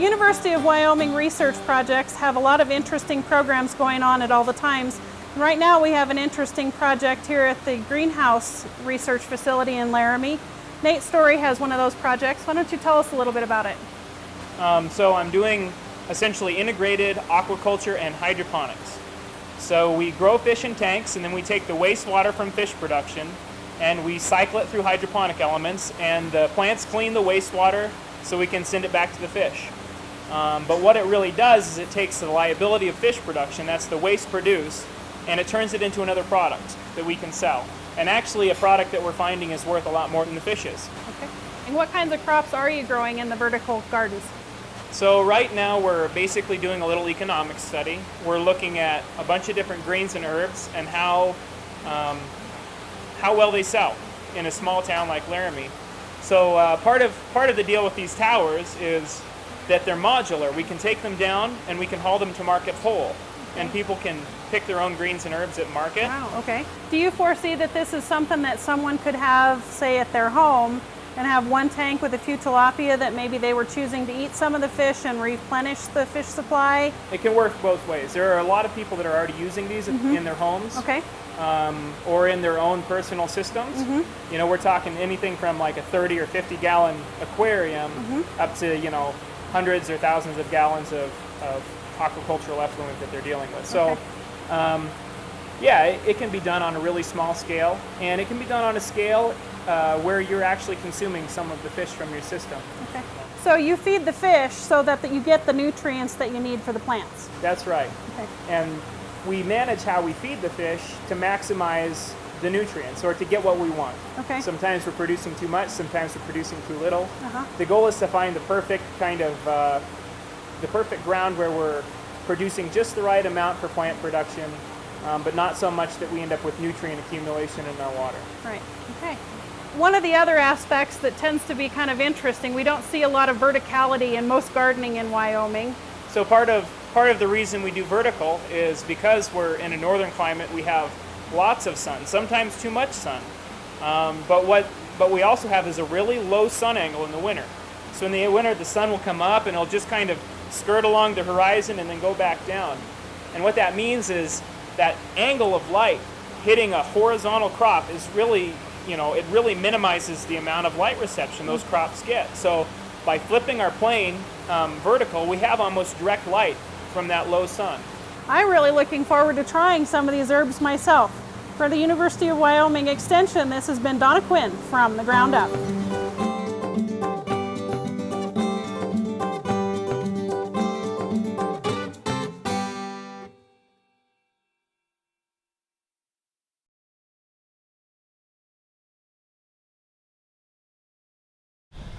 The University of Wyoming research projects have a lot of interesting programs going on at all the times. Right now we have an interesting project here at the Greenhouse Research Facility in Laramie. Nate Story has one of those projects. Why don't you tell us a little bit about it? So I'm doing essentially integrated aquaculture and hydroponics. So we grow fish in tanks, and then we take the wastewater from fish production and we cycle it through hydroponic elements, and the plants clean the wastewater so we can send it back to the fish. But what it really does is it takes the liability of fish production, that's the waste produced, and it turns it into another product that we can sell. And actually a product that we're finding is worth a lot more than the fish is. Okay. And what kinds of crops are you growing in the vertical gardens? So right now we're basically doing a little economics study. We're looking at a bunch of different greens and herbs and how well they sell in a small town like Laramie. So part of the deal with these towers is that they're modular. We can take them down and we can haul them to market whole, and people can pick their own greens and herbs at market. Wow, okay. Do you foresee that this is something that someone could have, say, at their home and have one tank with a few tilapia that maybe they were choosing to eat some of the fish and replenish the fish supply? It can work both ways. There are a lot of people that are already using these in their homes. Okay. Or in their own personal systems. You know, we're talking anything from like a 30 or 50 gallon aquarium up to, you know, hundreds or thousands of gallons of aquacultural effluent that they're dealing with. So, yeah, it can be done on a really small scale, and it can be done on a scale where you're actually consuming some of the fish from your system. Okay. So you feed the fish so that you get the nutrients that you need for the plants. That's right. Okay. And we manage how we feed the fish to maximize the nutrients, or to get what we want. Okay. Sometimes we're producing too much, sometimes we're producing too little. Uh-huh. The goal is to find the perfect kind of, the perfect ground where we're producing just the right amount for plant production, but not so much that we end up with nutrient accumulation in our water. Right, okay. One of the other aspects that tends to be kind of interesting, we don't see a lot of verticality in most gardening in Wyoming. So part of the reason we do vertical is because we're in a northern climate, we have lots of sun, sometimes too much sun. But what we also have is a really low sun angle in the winter. So in the winter, the sun will come up and it'll just kind of skirt along the horizon and then go back down. And what that means is that angle of light hitting a horizontal crop is really, you know, it really minimizes the amount of light reception those crops get. So by flipping our plane vertical, we have almost direct light from that low sun. I'm really looking forward to trying some of these herbs myself. For the University of Wyoming Extension, this has been Donna Quinn from The Ground Up.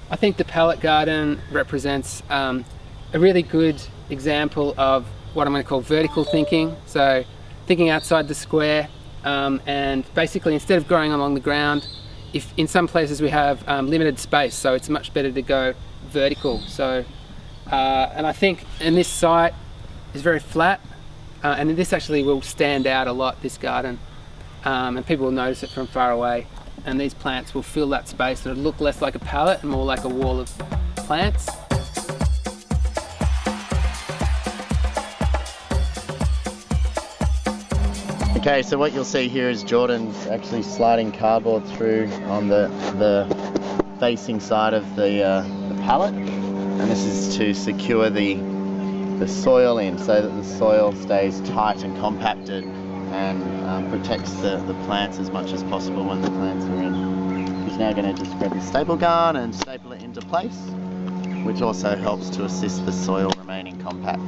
I think the pallet garden represents a really good example of what I'm going to call vertical thinking. So thinking outside the square, and basically instead of growing along the ground, if in some places we have limited space, so it's much better to go vertical. So and I think in this site is very flat, and this actually will stand out a lot, this garden, and people will notice it from far away. And these plants will fill that space. It'll look less like a pallet and more like a wall of plants. Okay, so what you'll see here is Jordan's actually sliding cardboard through on the facing side of the pallet, and this is to secure the soil in so that the soil stays tight and compacted and protects the plants as much as possible when the plants are in. He's now going to just grab the staple gun and staple it into place, which also helps to assist the soil remaining compact.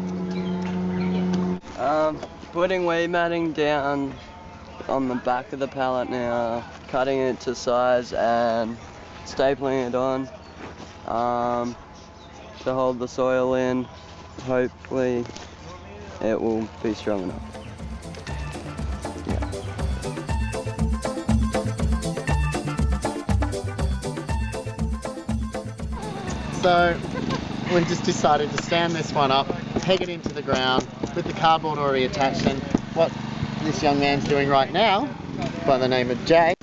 Putting weed matting down on the back of the pallet now, cutting it to size and stapling it on to hold the soil in. Hopefully it will be strong enough. So we just decided to stand this one up, peg it into the ground with the cardboard already attached, and what this young man's doing right now, by the name of Jay,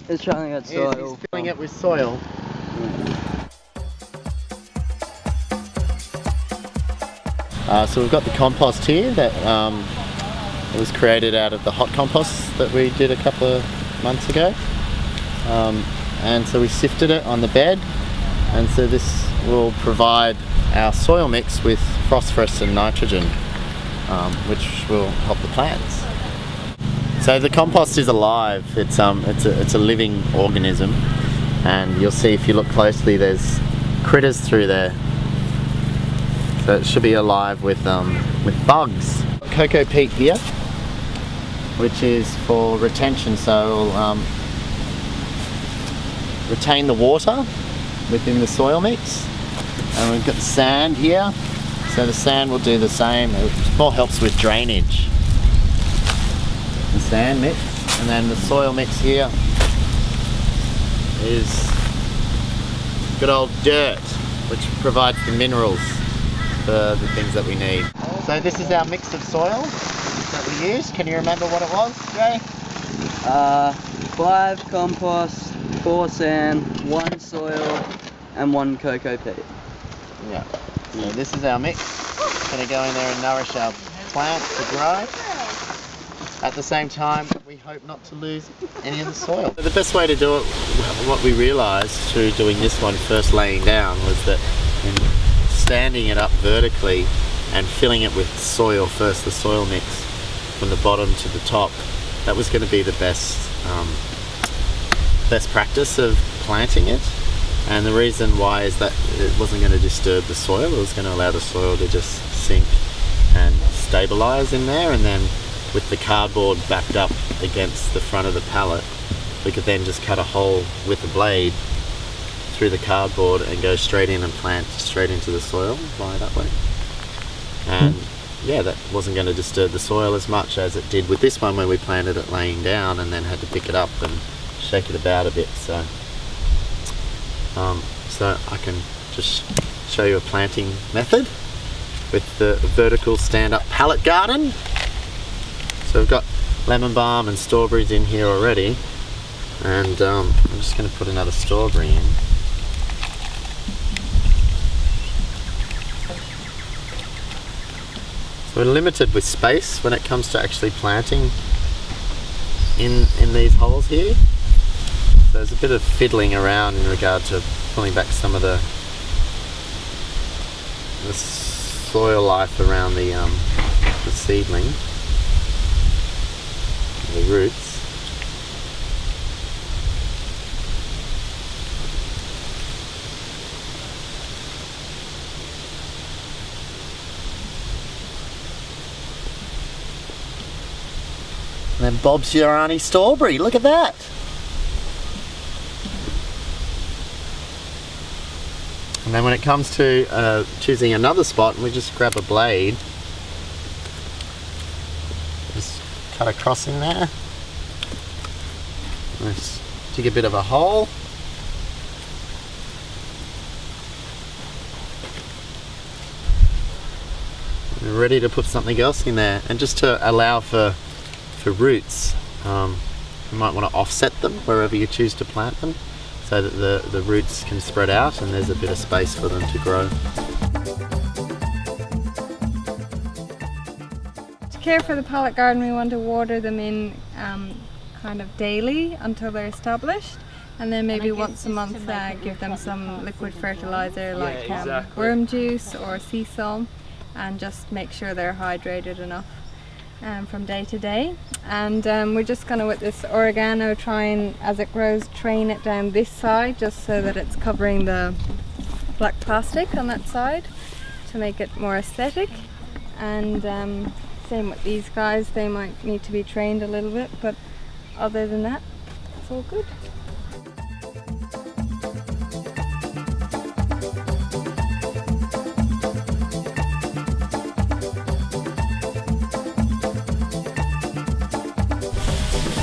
is trying to get soil. He's filling it with soil. So we've got the compost here that was created out of the hot compost that we did a couple of months ago. And so we sifted it on the bed, and so this will provide our soil mix with phosphorus and nitrogen, which will help the plants. So the compost is alive. It's a living organism, and you'll see if you look closely, there's critters through there. So it should be alive with bugs. Cocoa peat here, which is for retention, so it'll retain the water within the soil mix. And we've got the sand here, so the sand will do the same. It more helps with drainage. The sand mix, and then the soil mix here is good old dirt, which provides the minerals for the things that we need. So this is our mix of soil that we used. Can you remember what it was, Jay? 5 compost, 4 sand, 1 soil, and 1 cocoa peat. Yeah. So this is our mix. It's going to go in there and nourish our plants to grow. At the same time, we hope not to lose any of the soil. The best way to do it, what we realised through doing this one first laying down, was that in standing it up vertically and filling it with soil first, the soil mix from the bottom to the top, that was going to be the best practice of planting it. And the reason why is that it wasn't going to disturb the soil. It was going to allow the soil to just sink and stabilise in there, and then with the cardboard backed up against the front of the pallet, we could then just cut a hole with the blade through the cardboard and go straight in and plant straight into the soil via that way. And yeah, that wasn't going to disturb the soil as much as it did with this one when we planted it laying down and then had to pick it up and shake it about a bit. So I can just show you a planting method with the vertical stand-up pallet garden. So we've got lemon balm and strawberries in here already, and I'm just going to put another strawberry in. So we're limited with space when it comes to actually planting in these holes here. So there's a bit of fiddling around in regard to pulling back some of the soil life around the seedling, the roots. And then Bob's your Auntie Strawberry, look at that! And then when it comes to choosing another spot, we just grab a blade, just cut across in there, just dig a bit of a hole. We're ready to put something else in there, and just to allow for roots, you might want to offset them wherever you choose to plant them, so that the roots can spread out and there's a bit of space for them to grow. To care for the pallet garden, we want to water them in kind of daily until they're established, and then maybe once a month give them some liquid fertilizer like worm juice or sea salt, and just make sure they're hydrated enough from day to day. And we're just going to, with this oregano, try and, as it grows, train it down this side just so that it's covering the black plastic on that side to make it more aesthetic. And same with these guys, they might need to be trained a little bit, but other than that, it's all good.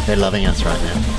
They're loving us right now.